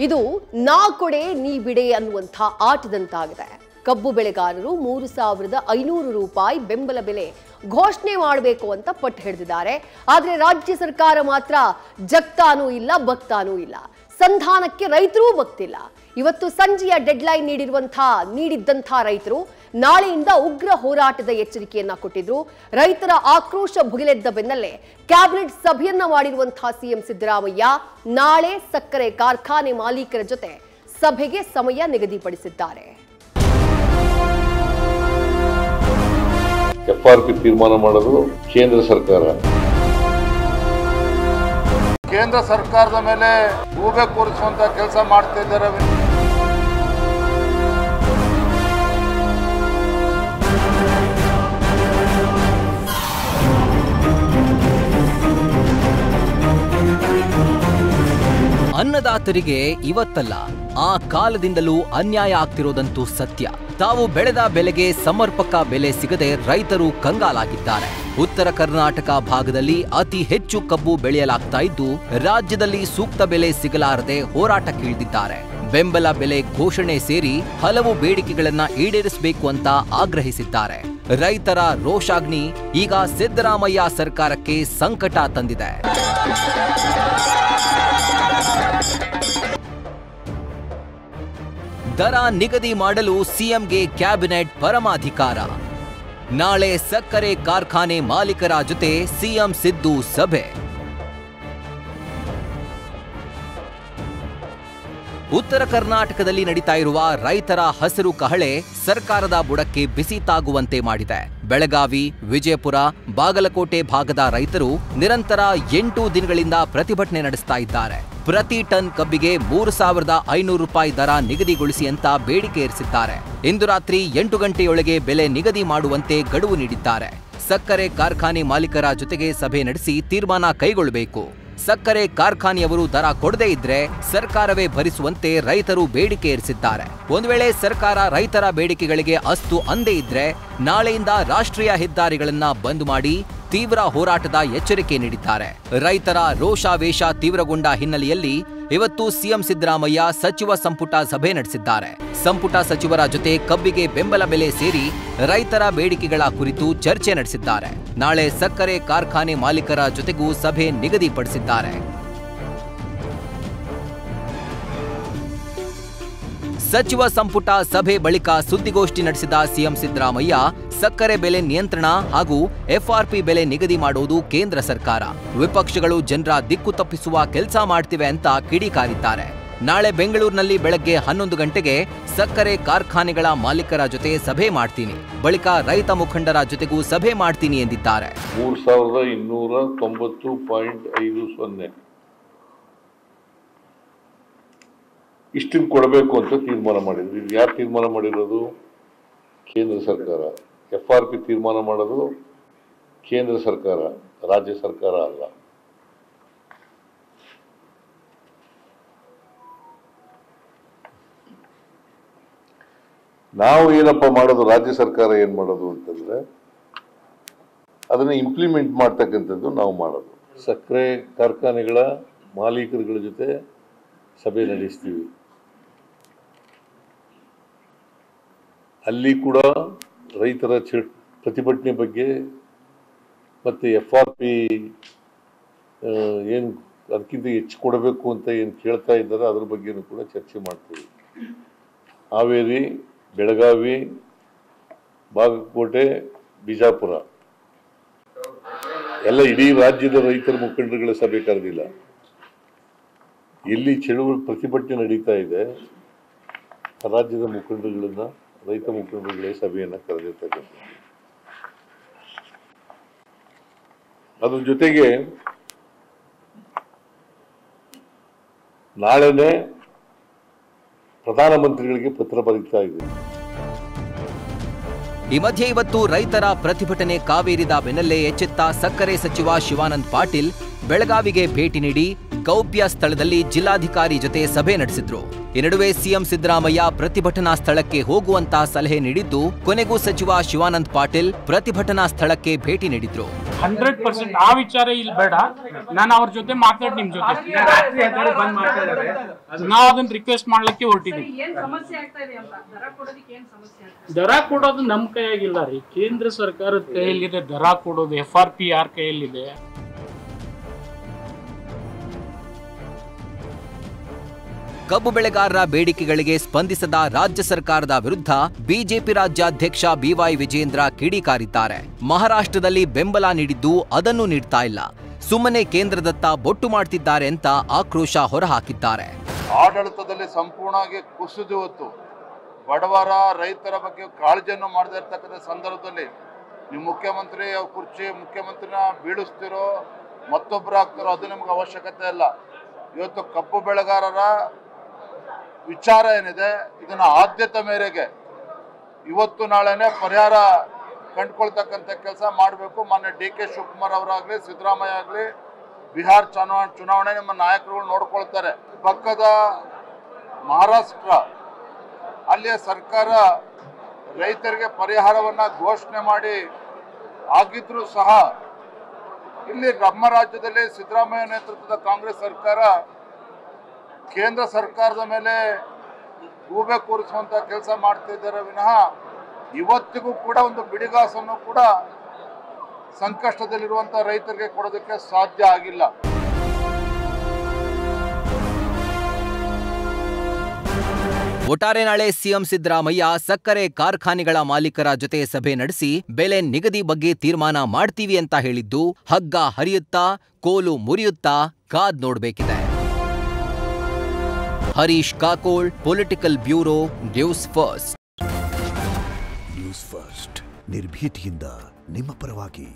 ಇದು ನಾ ಕೊಡೆ ನೀ ಬಿಡೆ ಅನ್ನುವಂಥ ಆಟದಂತಾಗಿದೆ. ಕಬ್ಬು ಬೆಳೆಗಾರರು 3,500 ರೂಪಾಯಿ ಬೆಂಬಲ ಬೆಲೆ ಘೋಷಣೆ ಮಾಡಬೇಕು ಅಂತ ಪಟ್ಟು ಹಿಡಿದಿದ್ದಾರೆ. ಆದರೆ ರಾಜ್ಯ ಸರ್ಕಾರ ಮಾತ್ರ ಜಗ್ತಾನೂ ಇಲ್ಲ, ಬಗ್ತಾನೂ ಇಲ್ಲ. ಸಂಧಾನಕ್ಕೆ ರೈತರೂ ಬಗ್ತಿಲ್ಲ. ಇವತ್ತು ಸಂಜೆಯ ಡೆಡ್ಲೈನ್ ನೀಡಿದ್ದಂಥ ರೈತರು ನಾಳೆಯಿಂದ ಉಗ್ರ ಹೋರಾಟದ ಎಚ್ಚರಿಕೆಯನ್ನ ಕೊಟ್ಟಿದ್ರು. ರೈತರ ಆಕ್ರೋಶ ಭುಗಿಲೆದ್ದ ಬೆನ್ನಲ್ಲೇ ಕ್ಯಾಬಿನೆಟ್ ಸಭೆಯನ್ನ ಮಾಡಿರುವಂತಹ ಸಿಎಂ ಸಿದ್ದರಾಮಯ್ಯ ನಾಳೆ ಸಕ್ಕರೆ ಕಾರ್ಖಾನೆ ಮಾಲೀಕರ ಜೊತೆ ಸಭೆಗೆ ಸಮಯ ನಿಗದಿಪಡಿಸಿದ್ದಾರೆ. ಎಫ್ಆರ್ಪಿ ತೀರ್ಮಾನ ಮಾಡೋದು ಕೇಂದ್ರ ಸರ್ಕಾರ. ಕೇಂದ್ರ ಸರ್ಕಾರದ ಮೇಲೆ ಗೂಬೆ ಕೂರಿಸುವಂತ ಕೆಲಸ ಮಾಡ್ತಿದ್ದಾರೆ. ಅನ್ನದಾತರಿಗೆ ಇವತ್ತಲ್ಲ, ಆ ಕಾಲದಿಂದಲೂ ಅನ್ಯಾಯ ಆಗ್ತಿರೋದಂತೂ ಸತ್ಯ. ತಾವು ಬೆಳೆದ ಬೆಲೆಗೆ ಸಮರ್ಪಕ ಬೆಲೆ ಸಿಗದೆ ರೈತರು ಕಂಗಾಲಾಗಿದ್ದಾರೆ. ಉತ್ತರ ಕರ್ನಾಟಕ ಭಾಗದಲ್ಲಿ ಅತಿ ಹೆಚ್ಚು ಕಬ್ಬು ಬೆಳೆಯಲಾಗ್ತಾ ಇದ್ದು, ರಾಜ್ಯದಲ್ಲಿ ಸೂಕ್ತ ಬೆಲೆ ಸಿಗಲಾರದೆ ಹೋರಾಟಕ್ಕಿಳಿದಿದ್ದಾರೆ. ಬೆಂಬಲ ಬೆಲೆ ಘೋಷಣೆ ಸೇರಿ ಹಲವು ಬೇಡಿಕೆಗಳನ್ನ ಈಡೇರಿಸಬೇಕು ಅಂತ ಆಗ್ರಹಿಸಿದ್ದಾರೆ. ರೈತರ ರೋಷಾಗ್ನಿ ಈಗ ಸಿದ್ದರಾಮಯ್ಯ ಸರ್ಕಾರಕ್ಕೆ ಸಂಕಟ ತಂದಿದೆ. ದರ ನಿಗದಿ ಮಾಡಲು ಸಿಎಂಗೆ ಕ್ಯಾಬಿನೆಟ್ ಪರಮಾಧಿಕಾರ. ನಾಳೆ ಸಕ್ಕರೆ ಕಾರ್ಖಾನೆ ಮಾಲೀಕರ ಜೊತೆ ಸಿಎಂ ಸಿದ್ದು ಸಭೆ. ಉತ್ತರ ಕರ್ನಾಟಕದಲ್ಲಿ ನಡೀತಾ ಇರುವ ರೈತರ ಹಸಿರು ಕಹಳೆ ಸರ್ಕಾರದ ಬುಡಕ್ಕೆ ಬಿಸಿ ತಾಗುವಂತೆ ಮಾಡಿದೆ. ಬೆಳಗಾವಿ, ವಿಜಯಪುರ, ಬಾಗಲಕೋಟೆ ಭಾಗದ ರೈತರು ನಿರಂತರ 8 ದಿನಗಳಿಂದ ಪ್ರತಿಭಟನೆ ನಡೆಸ್ತಾ ಇದ್ದಾರೆ. ಪ್ರತಿ ಟನ್ ಕಬ್ಬಿಗೆ 3,500 ರೂಪಾಯಿ ದರ ನಿಗದಿಗೊಳಿಸಿ ಅಂತ ಬೇಡಿಕೆ ಇರಿಸಿದ್ದಾರೆ. ಇಂದು ರಾತ್ರಿ 8 ಗಂಟೆಯೊಳಗೆ ಬೆಲೆ ನಿಗದಿ ಮಾಡುವಂತೆ ಗಡುವು ನೀಡಿದ್ದಾರೆ. ಸಕ್ಕರೆ ಕಾರ್ಖಾನೆ ಮಾಲೀಕರ ಜೊತೆಗೆ ಸಭೆ ನಡೆಸಿ ತೀರ್ಮಾನ ಕೈಗೊಳ್ಳಬೇಕು. ಸಕ್ಕರೆ ಕಾರ್ಖಾನೆಯವರು ದರ ಕೊಡದೇ ಇದ್ರೆ ಸರ್ಕಾರವೇ ಭರಿಸುವಂತೆ ರೈತರು ಬೇಡಿಕೆ ಇರಿಸಿದ್ದಾರೆ. ಒಂದು ವೇಳೆ ಸರ್ಕಾರ ರೈತರ ಬೇಡಿಕೆಗಳಿಗೆ ಅಸ್ತು ಅಂದೇ ಇದ್ರೆ ನಾಳೆಯಿಂದ ರಾಷ್ಟ್ರೀಯ ಹೆದ್ದಾರಿಗಳನ್ನ ಬಂದ್ ಮಾಡಿ ತೀವ್ರ ಹೋರಾಟದ ಎಚ್ಚರಿಕೆ ನೀಡಿದ್ದಾರೆ. ರೈತರ ರೋಷಾವೇಶ ತೀವ್ರಗೊಂಡ ಹಿನ್ನೆಲೆಯಲ್ಲಿ ಇವತ್ತು ಸಿಎಂ ಸಿದ್ದರಾಮಯ್ಯ ಸಚಿವ ಸಂಪುಟ ಸಭೆ ನಡೆಸಿದ್ದಾರೆ. ಸಂಪುಟ ಸಚಿವರ ಜೊತೆ ಕಬ್ಬಿಗೆ ಬೆಂಬಲ ಬೆಲೆ ಸೇರಿ ರೈತರ ಬೇಡಿಕೆಗಳ ಕುರಿತು ಚರ್ಚೆ ನಡೆಸಿದ್ದಾರೆ. ನಾಳೆ ಸಕ್ಕರೆ ಕಾರ್ಖಾನೆ ಮಾಲೀಕರ ಜೊತೆಗೂ ಸಭೆ ನಿಗದಿಪಡಿಸಿದ್ದಾರೆ. ಸಚಿವ ಸಂಪುಟ ಸಭೆ ಬಳಿಕ ಸುದ್ದಿಗೋಷ್ಠಿ ನಡೆಸಿದ ಸಿಎಂ ಸಿದ್ದರಾಮಯ್ಯ ಸಕ್ಕರೆ ಬೆಲೆ ನಿಯಂತ್ರಣ ಹಾಗೂ ಎಫ್ಆರ್ಪಿ ಬೆಲೆ ನಿಗದಿ ಮಾಡುವುದು ಕೇಂದ್ರ ಸರ್ಕಾರ. ವಿಪಕ್ಷಗಳು ಜನರ ದಿಕ್ಕು ತಪ್ಪಿಸುವ ಕೆಲಸ ಮಾಡ್ತಿವೆ ಅಂತ ಕಿಡಿಕಾರಿದ್ದಾರೆ. ನಾಳೆ ಬೆಂಗಳೂರಿನಲ್ಲಿ ಬೆಳಗ್ಗೆ 11 ಗಂಟೆಗೆ ಸಕ್ಕರೆ ಕಾರ್ಖಾನೆಗಳ ಮಾಲೀಕರ ಜೊತೆ ಸಭೆ ಮಾಡ್ತೀನಿ, ಬಳಿಕ ರೈತ ಮುಖಂಡರ ಜೊತೆಗೂ ಸಭೆ ಮಾಡ್ತೀನಿ ಎಂದಿದ್ದಾರೆ. 3,290.50 ಇಷ್ಟನ್ನು ಕೊಡಬೇಕು ಅಂತ ತೀರ್ಮಾನ ಮಾಡಿದ್ರು. ಇದು ಯಾರು ತೀರ್ಮಾನ ಮಾಡಿರೋದು? ಕೇಂದ್ರ ಸರ್ಕಾರ. ಎಫ್ಆರ್ಪಿ ತೀರ್ಮಾನ ಮಾಡೋದು ಕೇಂದ್ರ ಸರ್ಕಾರ, ರಾಜ್ಯ ಸರ್ಕಾರ ಅಲ್ಲ. ನಾವು ಏನಪ್ಪ ಮಾಡೋದು, ರಾಜ್ಯ ಸರ್ಕಾರ ಏನ್ ಮಾಡೋದು ಅಂತಂದ್ರೆ ಅದನ್ನ ಇಂಪ್ಲಿಮೆಂಟ್ ಮಾಡ್ತಕ್ಕಂಥದ್ದು ನಾವು ಮಾಡೋದು. ಸಕ್ಕರೆ ಕಾರ್ಖಾನೆಗಳ ಮಾಲೀಕರುಗಳ ಜೊತೆ ಸಭೆ ನಡೆಸ್ತೀವಿ. ಅಲ್ಲಿ ಕೂಡ ರೈತರ ಪ್ರತಿಭಟನೆ ಬಗ್ಗೆ ಮತ್ತೆ ಎಫ್ಆರ್ಪಿ ಏನು ಅದಕ್ಕಿಂತ ಹೆಚ್ಚು ಕೊಡಬೇಕು ಅಂತ ಏನು ಕೇಳ್ತಾ ಇದ್ದಾರೆ ಅದ್ರ ಬಗ್ಗೆನೂ ಕೂಡ ಚರ್ಚೆ ಮಾಡ್ತೀವಿ. ಹಾವೇರಿ, ಬೆಳಗಾವಿ, ಬಾಗಲಕೋಟೆ, ಬಿಜಾಪುರ ಎಲ್ಲ ಇಡೀ ರಾಜ್ಯದ ರೈತರ ಮುಖಂಡರುಗಳ ಸಭೆ ಕರೆದಿಲ್ಲ. ಎಲ್ಲಿ ಚಳುವಳಿ ಪ್ರತಿಭಟನೆ ನಡೀತಾ ಇದೆ ರಾಜ್ಯದ ಮುಖಂಡರುಗಳನ್ನ, ರೈತ ಮುಖಂಡರುಗಳೇ ಸಭೆಯನ್ನ ಕರೆದಿರ್ತಕ್ಕಂಥ. ಅದ್ರ ಜೊತೆಗೆ ನಾಳೆನೆ ಪ್ರಧಾನಮಂತ್ರಿಗಳಿಗೆ ಪತ್ರ ಬರೀತಾ ಇದೆ. ಈ ಮಧ್ಯೆ ಇವತ್ತು ರೈತರ ಪ್ರತಿಭಟನೆ ಕಾವೇರಿದ ಬೆನ್ನಲ್ಲೇ ಎಚ್ಚೆತ್ತ ಸಕ್ಕರೆ ಸಚಿವ ಶಿವಾನಂದ ಪಾಟೀಲ್ ಬೆಳಗಾವಿಗೆ ಭೇಟಿ ನೀಡಿ ಗೌಪ್ಯ ಸ್ಥಳದಲ್ಲಿ ಜಿಲ್ಲಾಧಿಕಾರಿ ಜೊತೆ ಸಭೆ ನಡೆಸಿದ್ರು. ಈ ನಡುವೆ ಸಿಎಂ ಸಿದ್ದರಾಮಯ್ಯ ಪ್ರತಿಭಟನಾ ಸ್ಥಳಕ್ಕೆ ಹೋಗುವಂತ ಸಲಹೆ ನೀಡಿದ್ದು, ಕೊನೆಗೂ ಸಚಿವ ಶಿವಾನಂದ ಪಾಟೀಲ್ ಪ್ರತಿಭಟನಾ ಸ್ಥಳಕ್ಕೆ ಭೇಟಿ ನೀಡಿದ್ರು. 100% ಆ ವಿಚಾರ ಇಲ್ಲಿ ಬೇಡ. ನಾನು ಅವ್ರ ಜೊತೆ ಮಾತಾಡಿ ನಿಮ್ ಜೊತೆ ನಾವು ಅದನ್ನ ರಿಕ್ವೆಸ್ಟ್ ಮಾಡ್ಲಿಕ್ಕೆ ಹೊರಟಿದ್ದೀವಿ. ದರ ಕೊಡೋದು ನಮ್ ಕೈಯಾಗಿಲ್ಲ ರೀ, ಕೇಂದ್ರ ಸರ್ಕಾರದ ಕೈಯಲ್ಲಿದೆ ದರ ಕೊಡೋದು. FRP ಯಾರ ಕೈಯಲ್ಲಿದೆ? ಕಬ್ಬು ಬೆಳೆಗಾರರ ಬೇಡಿಕೆಗಳಿಗೆ ಸ್ಪಂದಿಸದ ರಾಜ್ಯ ಸರ್ಕಾರದ ವಿರುದ್ಧ ಬಿಜೆಪಿ ರಾಜ್ಯಾಧ್ಯಕ್ಷ BY ವಿಜೇಂದ್ರ ಕಿಡಿಕಾರಿದ್ದಾರೆ. ಮಹಾರಾಷ್ಟ್ರದಲ್ಲಿ ಬೆಂಬಲ ನೀಡಿದ್ದು ಅದನ್ನು ನೀಡ್ತಾ ಇಲ್ಲ, ಸುಮ್ಮನೆ ಕೇಂದ್ರದತ್ತ ಬೊಟ್ಟು ಮಾಡ್ತಿದ್ದಾರೆ ಅಂತ ಆಕ್ರೋಶ ಹೊರಹಾಕಿದ್ದಾರೆ. ಆಡಳಿತದಲ್ಲಿ ಸಂಪೂರ್ಣವಾಗಿ ಕುಸಿದು ಹೊತ್ತು ಬಡವರ ರೈತರ ಬಗ್ಗೆ ಕಾಳಜಿಯನ್ನು ಮಾಡದೇ ಇರ್ತಕ್ಕಂಥ ಸಂದರ್ಭದಲ್ಲಿ ನೀವು ಮುಖ್ಯಮಂತ್ರಿ ಕುರ್ಚಿ ಮುಖ್ಯಮಂತ್ರಿನ ಬೀಳಿಸ್ತಿರೋ ಮತ್ತೊಬ್ಬರು ಆಗ್ತಿರೋ ಅದು ನಿಮ್ಗೆ ಅವಶ್ಯಕತೆ ಇಲ್ಲ. ಇವತ್ತು ಕಬ್ಬು ಬೆಳೆಗಾರರ ವಿಚಾರ ಏನಿದೆ ಇದನ್ನ ಆದ್ಯತೆ ಮೇರೆಗೆ ಇವತ್ತು ನಾಳೆನೆ ಪರಿಹಾರ ಕಂಡುಕೊಳ್ತಕ್ಕಂಥ ಕೆಲಸ ಮಾಡಬೇಕು. ಮಾನ್ಯ DK ಶಿವಕುಮಾರ್ ಅವರಾಗಲಿ ಸಿದ್ದರಾಮಯ್ಯ ಆಗಲಿ ಬಿಹಾರ್ ಚುನಾವಣೆ ನಮ್ಮ ನಾಯಕರುಗಳು ನೋಡ್ಕೊಳ್ತಾರೆ. ಪಕ್ಕದ ಮಹಾರಾಷ್ಟ್ರ ಅಲ್ಲಿಯ ಸರ್ಕಾರ ರೈತರಿಗೆ ಪರಿಹಾರವನ್ನು ಘೋಷಣೆ ಮಾಡಿ ಆಗಿದ್ರೂ ಸಹ ಇಲ್ಲಿ ನಮ್ಮ ರಾಜ್ಯದಲ್ಲಿ ಸಿದ್ದರಾಮಯ್ಯ ನೇತೃತ್ವದ ಕಾಂಗ್ರೆಸ್ ಸರ್ಕಾರ ಕೇಂದ್ರ ಸರ್ಕಾರದ ಮೇಲೆ ಗೂಬೆ ಕೂರಿಸುವಂಥ ಕೆಲಸ ಮಾಡ್ತಿದ್ದಾರೆ ವಿನಃ ಇವತ್ತಿಗೂ ಕೂಡ ಒಂದು ಬಿಡಿಗಾಸನ್ನು ಕೂಡ ಸಂಕಷ್ಟದಲ್ಲಿರುವಂಥ ರೈತರಿಗೆ ಕೊಡೋದಕ್ಕೆ ಸಾಧ್ಯ ಆಗಿಲ್ಲ. ಒಟ್ಟಾರೆ ನಾಳೆ ಸಿಎಂ ಸಿದ್ದರಾಮಯ್ಯ ಸಕ್ಕರೆ ಕಾರ್ಖಾನೆಗಳ ಮಾಲೀಕರ ಜೊತೆ ಸಭೆ ನಡೆಸಿ ಬೆಲೆ ನಿಗದಿ ಬಗ್ಗೆ ತೀರ್ಮಾನ ಮಾಡ್ತೀವಿ ಅಂತ ಹೇಳಿದ್ದು ಹಗ್ಗ ಹರಿಯುತ್ತಾ ಕೋಲು ಮುರಿಯುತ್ತಾ ಕಾದ್ ನೋಡ್ಬೇಕಿದೆ. Harish Kakol, political bureau, news first. News first ನಿರ್ಭೀತಿಯಿಂದ ನಿಮ್ಮ ಪರವಾಗಿ.